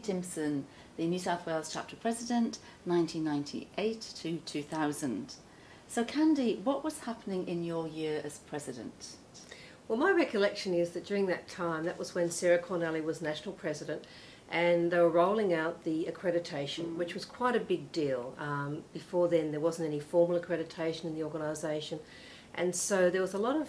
Tymson, the New South Wales Chapter President, 1998 to 2000. So Candy, what was happening in your year as President? Well, my recollection is that during that time, that was when Sarah Cornelli was National President, and they were rolling out the accreditation, which was quite a big deal. Before then, there wasn't any formal accreditation in the organisation, and so there was a lot of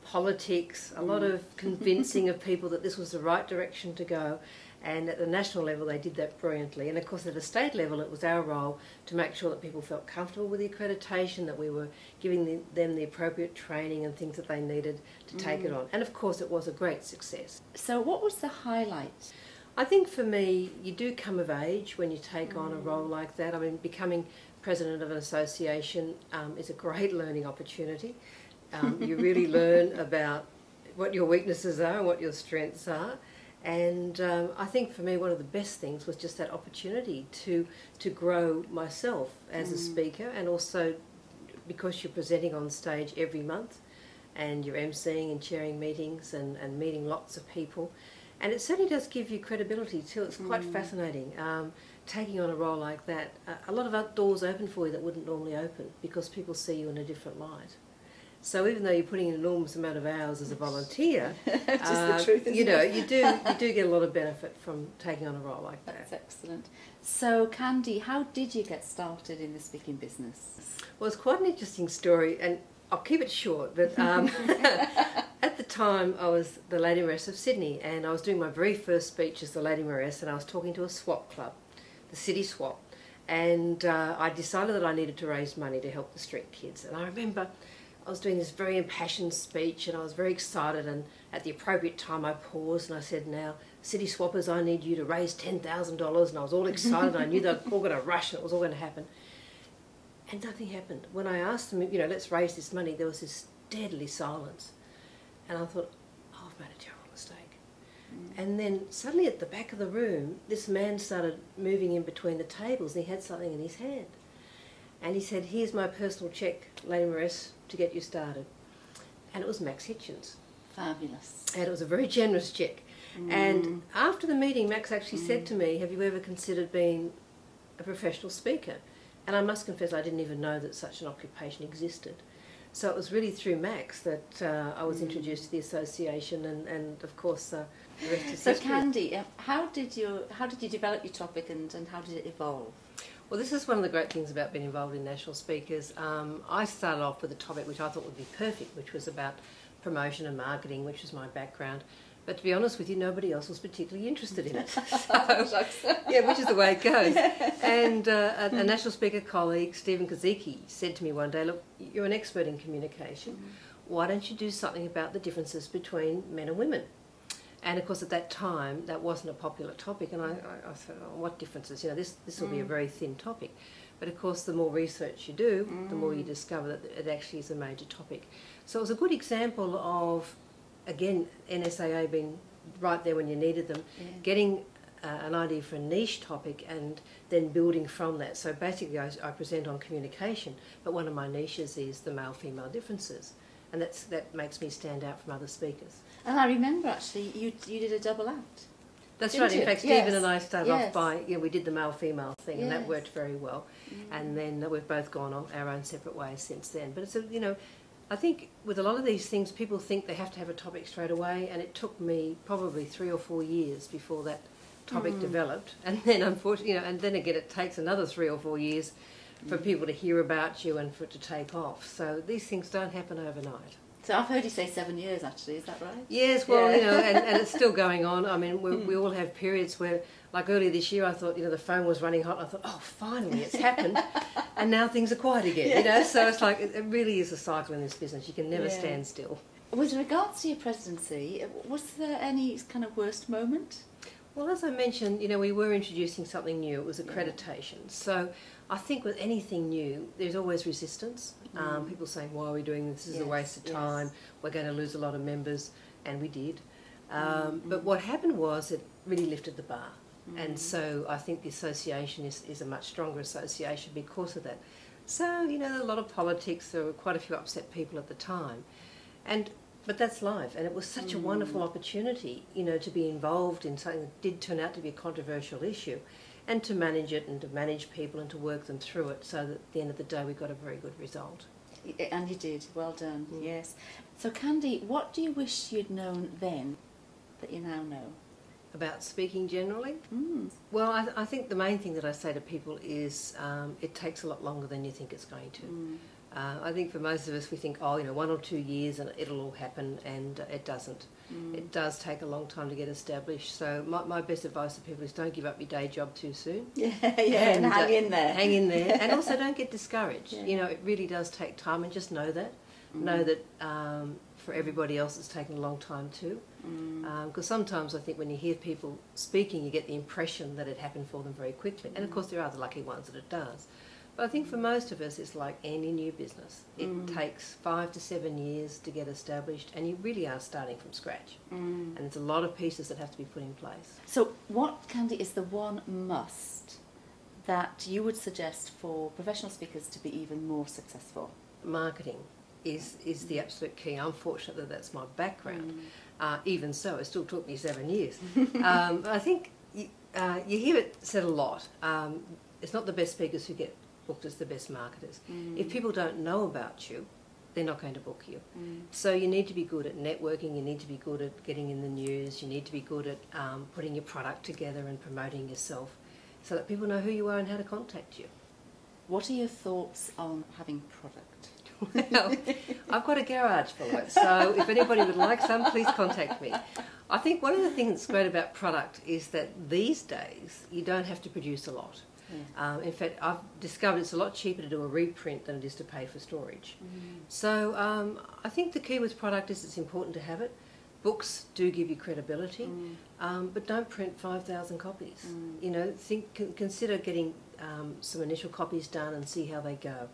politics, a lot of convincing of people that this was the right direction to go. And at the national level they did that brilliantly, and of course at a state level it was our role to make sure that people felt comfortable with the accreditation, that we were giving them the appropriate training and things that they needed to take it on. And of course it was a great success. So what was the highlight? I think for me, you do come of age when you take on a role like that. I mean, becoming president of an association is a great learning opportunity. You really learn about what your weaknesses are and what your strengths are. And I think for me one of the best things was just that opportunity to grow myself as a speaker, and also because you're presenting on stage every month and you're emceeing and chairing meetings and meeting lots of people. And it certainly does give you credibility too. It's quite fascinating. Taking on a role like that, a lot of doors open for you that wouldn't normally open because people see you in a different light. So even though you're putting an enormous amount of hours as a volunteer, the truth, you know, you do get a lot of benefit from taking on a role like that. That's excellent. So Candy, how did you get started in the speaking business? Well, it's quite an interesting story, and I'll keep it short, but at the time I was the Lady Mayoress of Sydney, and I was doing my very first speech as the Lady Mayoress, and I was talking to a swap club, the City Swap, and I decided that I needed to raise money to help the street kids. And I remember I was doing this very impassioned speech and I was very excited, and at the appropriate time I paused and I said, "Now, City Swappers, I need you to raise $10,000, and I was all excited. I knew they were all going to rush and it was all going to happen. And nothing happened. When I asked them, you know, let's raise this money, there was this deadly silence. And I thought, oh, I've made a terrible mistake. And then suddenly at the back of the room, this man started moving in between the tables and he had something in his hand. And he said, "Here's my personal cheque, Lady Mayoress, to get you started." And it was Max Hitchens. Fabulous. And it was a very generous cheque. And after the meeting, Max actually said to me, "Have you ever considered being a professional speaker?" And I must confess, I didn't even know that such an occupation existed. So it was really through Max that I was introduced to the association, and of course the rest is history. So Candy, how did you develop your topic, and how did it evolve? Well, this is one of the great things about being involved in National Speakers. I started off with a topic which I thought would be perfect, which was about promotion and marketing, which is my background. But to be honest with you, nobody else was particularly interested in it. So, yeah, which is the way it goes. And a National Speaker colleague, Stephen Kaziki, said to me one day, "Look, you're an expert in communication. Why don't you do something about the differences between men and women?" And of course at that time that wasn't a popular topic, and I thought, oh, what differences? You know, this will be a very thin topic. But of course the more research you do, the more you discover that it actually is a major topic. So it was a good example of, again, NSAA being right there when you needed them, getting an idea for a niche topic and then building from that. So basically I present on communication, but one of my niches is the male-female differences. And that makes me stand out from other speakers. And I remember actually you did a double act. That's right. In fact, Stephen and I started off by, we did the male-female thing, and that worked very well. And then we've both gone on our own separate ways since then. But it's I think with a lot of these things, people think they have to have a topic straight away, and it took me probably 3 or 4 years before that topic developed. And then unfortunately, and then again, it takes another 3 or 4 years for people to hear about you and for it to take off. So these things don't happen overnight. So I've heard you say 7 years actually, is that right? Yes, well, and it's still going on. I mean, we all have periods where, like earlier this year, I thought, the phone was running hot. I thought, oh, finally, it's happened. And now things are quiet again, So it's like, it really is a cycle in this business. You can never stand still. With regards to your presidency, was there any kind of worst moment? Well, as I mentioned, we were introducing something new. It was accreditation. So I think with anything new, there's always resistance. People saying, why are we doing this? This is a waste of time. We're going to lose a lot of members. And we did. But what happened was it really lifted the bar. And so I think the association is a much stronger association because of that. So, a lot of politics. There were quite a few upset people at the time. And But that's life, and it was such a wonderful opportunity, you know, to be involved in something that did turn out to be a controversial issue, and to manage it and to manage people and to work them through it, so that at the end of the day we got a very good result. And you did, well done, yes. So Candy, what do you wish you'd known then that you now know? About speaking generally? Well, I think the main thing that I say to people is it takes a lot longer than you think it's going to. I think for most of us we think, oh, you know, 1 or 2 years and it'll all happen, and it doesn't. It does take a long time to get established. So my best advice to people is don't give up your day job too soon. And hang in there. Hang in there. And also don't get discouraged. You know, it really does take time, and just know that. Know that for everybody else it's taken a long time too. Because sometimes I think when you hear people speaking, you get the impression that it happened for them very quickly. And of course there are the lucky ones that it does. But I think for most of us it's like any new business. It takes 5 to 7 years to get established, and you really are starting from scratch. And there's a lot of pieces that have to be put in place. So what, Candy, is the one must that you would suggest for professional speakers to be even more successful? Marketing is the absolute key. I'm fortunate that that's my background. Even so, it still took me 7 years. I think you hear it said a lot. It's not the best speakers who get booked as the best marketers. If people don't know about you, they're not going to book you. So you need to be good at networking, you need to be good at getting in the news, you need to be good at putting your product together and promoting yourself so that people know who you are and how to contact you. What are your thoughts on having product? Well, I've got a garage full of it, so if anybody would like some, please contact me. I think one of the things that's great about product is that these days you don't have to produce a lot. In fact, I've discovered it's a lot cheaper to do a reprint than it is to pay for storage. So I think the key with product is it's important to have it. Books do give you credibility, but don't print 5,000 copies. You know, consider getting some initial copies done and see how they go.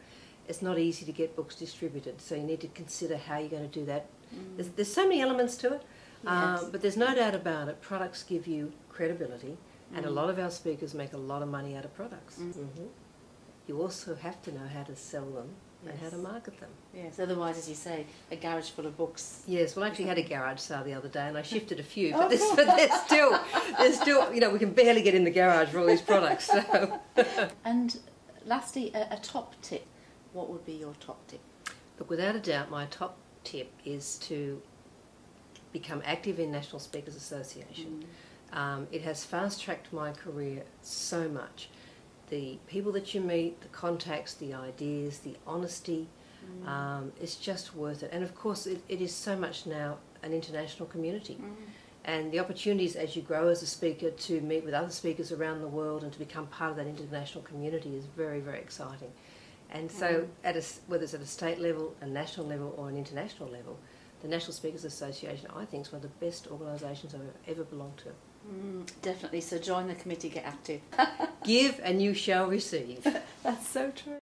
It's not easy to get books distributed, so you need to consider how you're going to do that. There's so many elements to it, but there's no doubt about it. Products give you credibility, and a lot of our speakers make a lot of money out of products. You also have to know how to sell them and how to market them. Yes, otherwise, as you say, a garage full of books. Yes, well, I actually had a garage sale the other day, and I shifted a few, but there's still, you know, we can barely get in the garage for all these products. So. And lastly, a top tip. What would be your top tip? Look, without a doubt, my top tip is to become active in National Speakers Association. It has fast-tracked my career so much. The people that you meet, the contacts, the ideas, the honesty, it's just worth it. And of course, it is so much now an international community. And the opportunities as you grow as a speaker to meet with other speakers around the world and to become part of that international community is very, very exciting. And so, whether it's at a state level, a national level or an international level, the National Speakers Association, I think, is one of the best organisations I've ever belonged to. Definitely, so join the committee, get active. Give and you shall receive. That's so true.